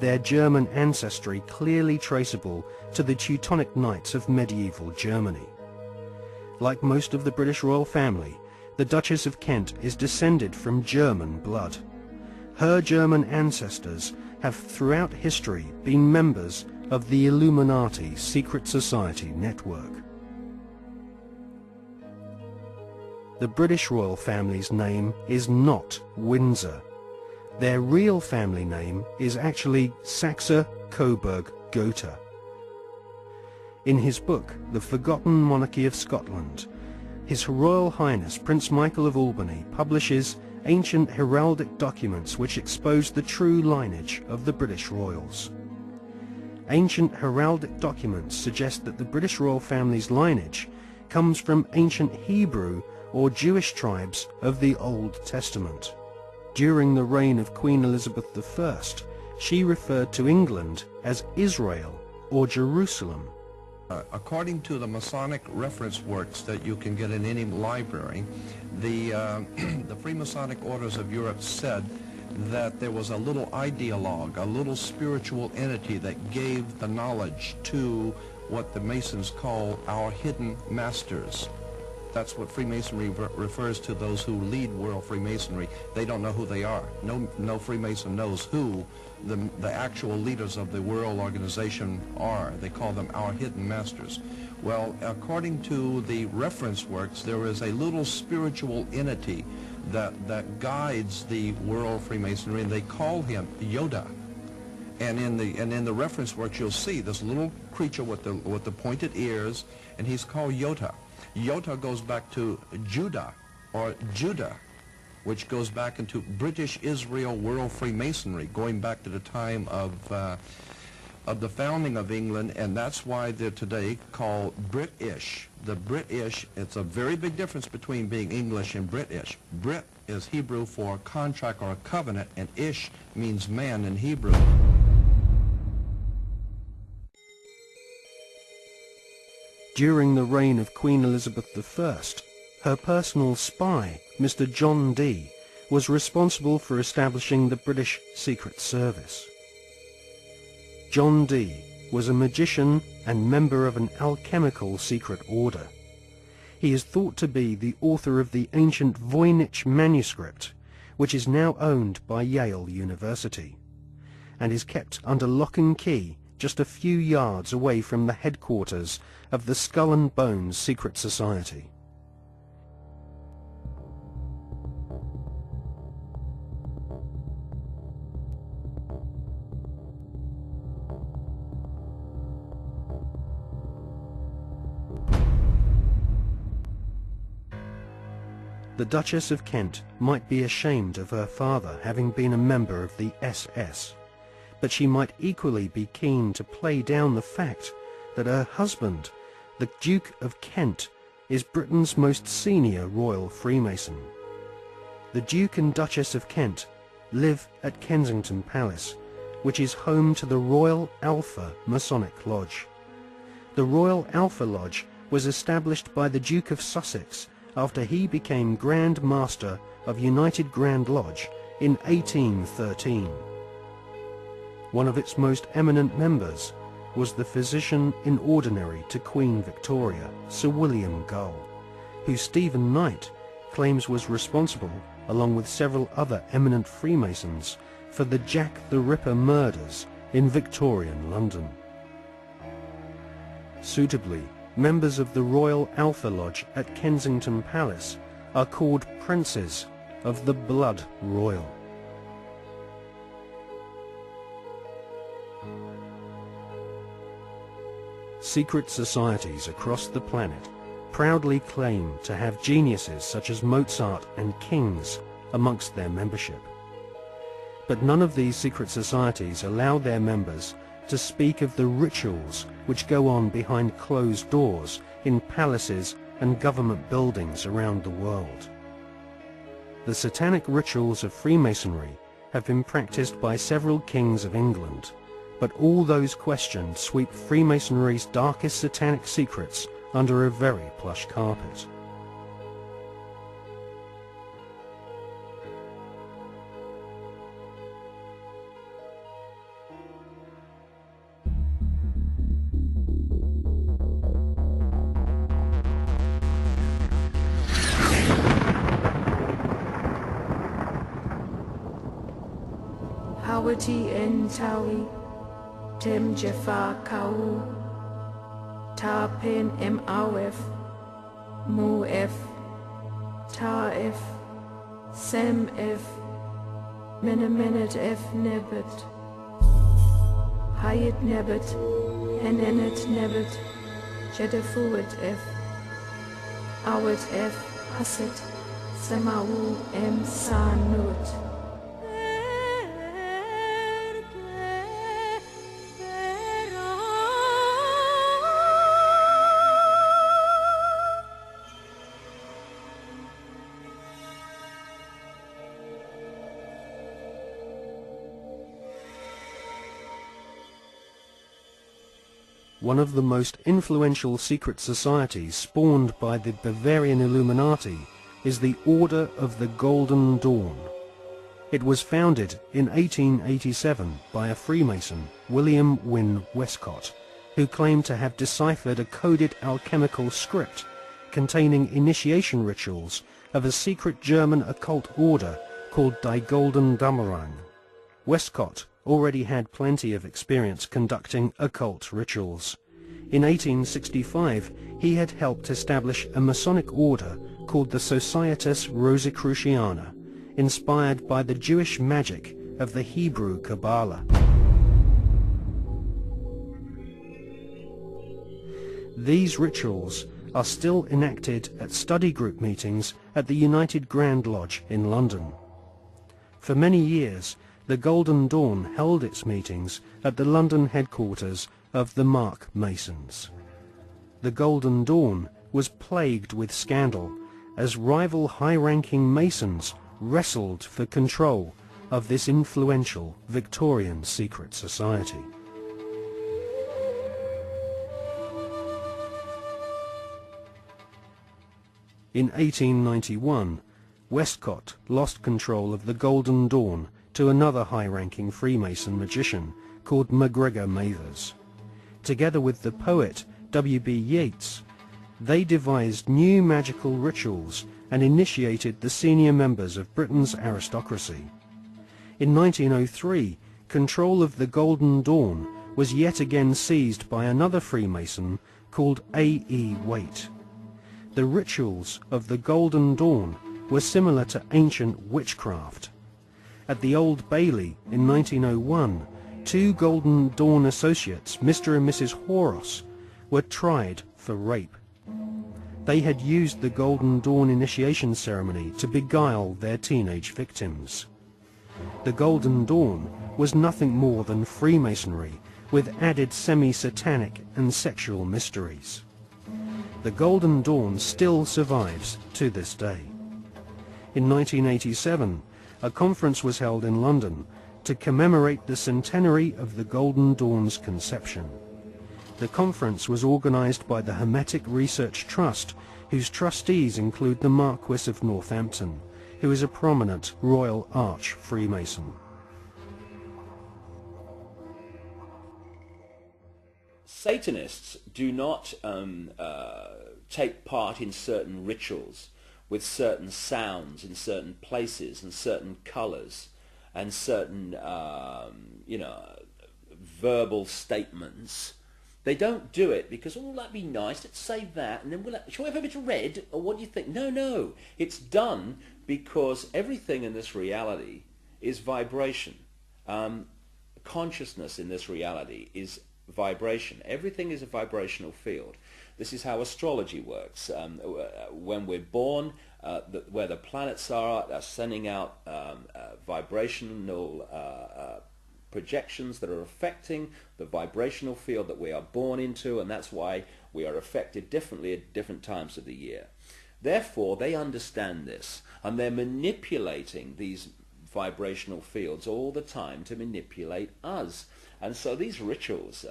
their German ancestry clearly traceable to the Teutonic Knights of medieval Germany. Like most of the British royal family, the Duchess of Kent is descended from German blood. Her German ancestors have throughout history been members of the Illuminati secret society network. The British royal family's name is not Windsor. Their real family name is actually Saxe-Coburg-Gotha. In his book, The Forgotten Monarchy of Scotland, His Royal Highness Prince Michael of Albany publishes ancient heraldic documents which expose the true lineage of the British royals. Ancient heraldic documents suggest that the British royal family's lineage comes from ancient Hebrew or Jewish tribes of the Old Testament. During the reign of Queen Elizabeth I, she referred to England as Israel or Jerusalem. According to the Masonic reference works that you can get in any library, the Freemasonic orders of Europe said that there was a little ideologue, a little spiritual entity that gave the knowledge to what the Masons call our hidden masters. That's what Freemasonry refers to those who lead world Freemasonry. They don't know who they are. No Freemason knows who the actual leaders of the world organization are. They call them our hidden masters. Well, according to the reference works, there is a little spiritual entity that guides the world Freemasonry, and they call him Yoda. And in the reference works, you'll see this little creature with the pointed ears, and he's called Yoda. Yoda goes back to Judah, or Judah, which goes back into British Israel World Freemasonry, going back to the time of the founding of England, and that's why they're today called British. The British, it's a very big difference between being English and British. Brit is Hebrew for contract or a covenant, and ish means man in Hebrew. During the reign of Queen Elizabeth I, her personal spy, Mr. John Dee, was responsible for establishing the British Secret Service. John Dee was a magician and member of an alchemical secret order. He is thought to be the author of the ancient Voynich manuscript, which is now owned by Yale University, and is kept under lock and key just a few yards away from the headquarters of the Skull and Bones Secret Society. The Duchess of Kent might be ashamed of her father having been a member of the SS, but she might equally be keen to play down the fact that her husband, the Duke of Kent, is Britain's most senior royal Freemason. The Duke and Duchess of Kent live at Kensington Palace, which is home to the Royal Alpha Masonic Lodge. The Royal Alpha Lodge was established by the Duke of Sussex after he became Grand Master of United Grand Lodge in 1813. One of its most eminent members was the physician in ordinary to Queen Victoria, Sir William Gull, who Stephen Knight claims was responsible, along with several other eminent Freemasons, for the Jack the Ripper murders in Victorian London. Suitably, members of the Royal Alpha Lodge at Kensington Palace are called Princes of the Blood Royal. Secret societies across the planet proudly claim to have geniuses such as Mozart and kings amongst their membership. But none of these secret societies allow their members to speak of the rituals which go on behind closed doors in palaces and government buildings around the world. The satanic rituals of Freemasonry have been practiced by several kings of England, but all those questioned sweep Freemasonry's darkest satanic secrets under a very plush carpet. Awati en tawi, tem jefa kau, ta pen em awef, mu f, ta f, sem f, menemenet f nebet, hayet nebet, enenet nebet, jedefuet f, awet f, haset, semawu em sanut. One of the most influential secret societies spawned by the Bavarian Illuminati is the Order of the Golden Dawn. It was founded in 1887 by a Freemason, William Wynne Westcott, who claimed to have deciphered a coded alchemical script containing initiation rituals of a secret German occult order called Die Golden Dämmerung. Westcott already had plenty of experience conducting occult rituals. In 1865, he had helped establish a Masonic order called the Societas Rosicruciana, inspired by the Jewish magic of the Hebrew Kabbalah. These rituals are still enacted at study group meetings at the United Grand Lodge in London. For many years, the Golden Dawn held its meetings at the London headquarters of the Mark Masons. The Golden Dawn was plagued with scandal as rival high-ranking Masons wrestled for control of this influential Victorian secret society. In 1891, Westcott lost control of the Golden Dawn to another high-ranking Freemason magician called MacGregor Mathers. Together with the poet W.B. Yeats, they devised new magical rituals and initiated the senior members of Britain's aristocracy. In 1903, control of the Golden Dawn was yet again seized by another Freemason called A.E. Waite. The rituals of the Golden Dawn were similar to ancient witchcraft. At the Old Bailey in 1901, two Golden Dawn associates, Mr. and Mrs. Horos, were tried for rape. They had used the Golden Dawn initiation ceremony to beguile their teenage victims. The Golden Dawn was nothing more than Freemasonry with added semi-satanic and sexual mysteries. The Golden Dawn still survives to this day. In 1987, a conference was held in London to commemorate the centenary of the Golden Dawn's conception. The conference was organised by the Hermetic Research Trust, whose trustees include the Marquis of Northampton, who is a prominent Royal Arch Freemason. Satanists do not take part in certain rituals with certain sounds in certain places and certain colours and certain, verbal statements. They don't do it because, oh, that'd be nice, let's say that, and then shall we have a bit of red, or what do you think? No. It's done because everything in this reality is vibration. Consciousness in this reality is vibration. Everything is a vibrational field. This is how astrology works. When we're born, where the planets are sending out vibrational projections that are affecting the vibrational field that we are born into, and that's why we are affected differently at different times of the year. Therefore, they understand this, and they're manipulating these vibrational fields all the time to manipulate us. And so these rituals,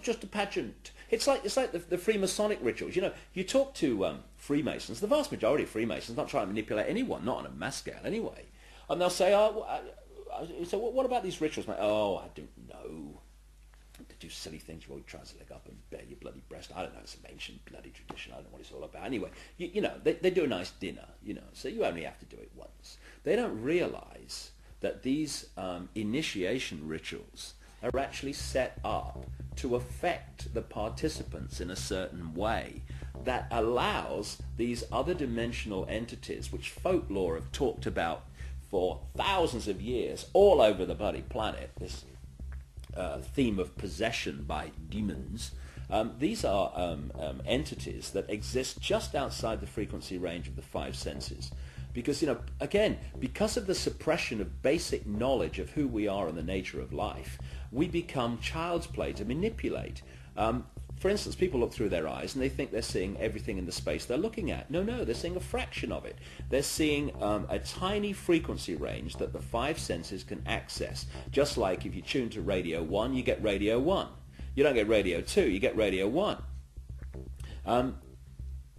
just a pageant. It's like the Freemasonic rituals. You know, you talk to Freemasons, the vast majority of Freemasons not trying to manipulate anyone, not on a mass scale anyway. And they'll say, so what about these rituals, mate? Oh, I don't know. To do silly things, you always try to leg up and bare your bloody breast. I don't know, it's some ancient bloody tradition. I don't know what it's all about. Anyway, they do a nice dinner, so you only have to do it once. They don't realise that these initiation rituals are actually set up to affect the participants in a certain way that allows these other dimensional entities, which folklore have talked about for thousands of years all over the bloody planet, this theme of possession by demons. These are entities that exist just outside the frequency range of the five senses. Because, again, because of the suppression of basic knowledge of who we are and the nature of life, we become child's play to manipulate. For instance, people look through their eyes and they think they're seeing everything in the space they're looking at. No, they're seeing a fraction of it. They're seeing a tiny frequency range that the five senses can access. Just like if you tune to radio 1, you get radio 1. You don't get radio 2, you get radio 1.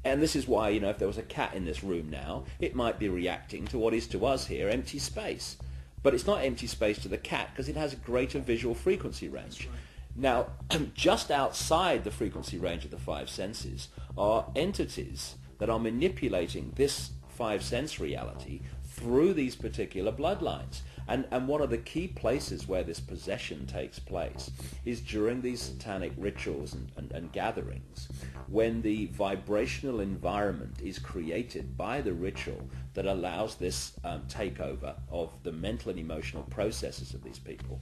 And this is why, if there was a cat in this room now, it might be reacting to what is to us here empty space. But it's not empty space to the cat because it has a greater visual frequency range. Now, just outside the frequency range of the five senses are entities that are manipulating this five-sense reality through these particular bloodlines. And one of the key places where this possession takes place is during these satanic rituals and gatherings, when the vibrational environment is created by the ritual that allows this takeover of the mental and emotional processes of these people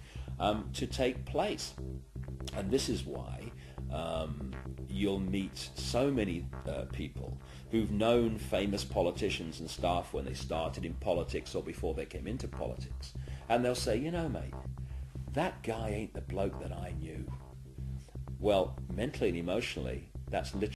to take place. And this is why you'll meet so many people who've known famous politicians and stuff when they started in politics or before they came into politics. And they'll say, mate, that guy ain't the bloke that I knew. Well, mentally and emotionally, that's literally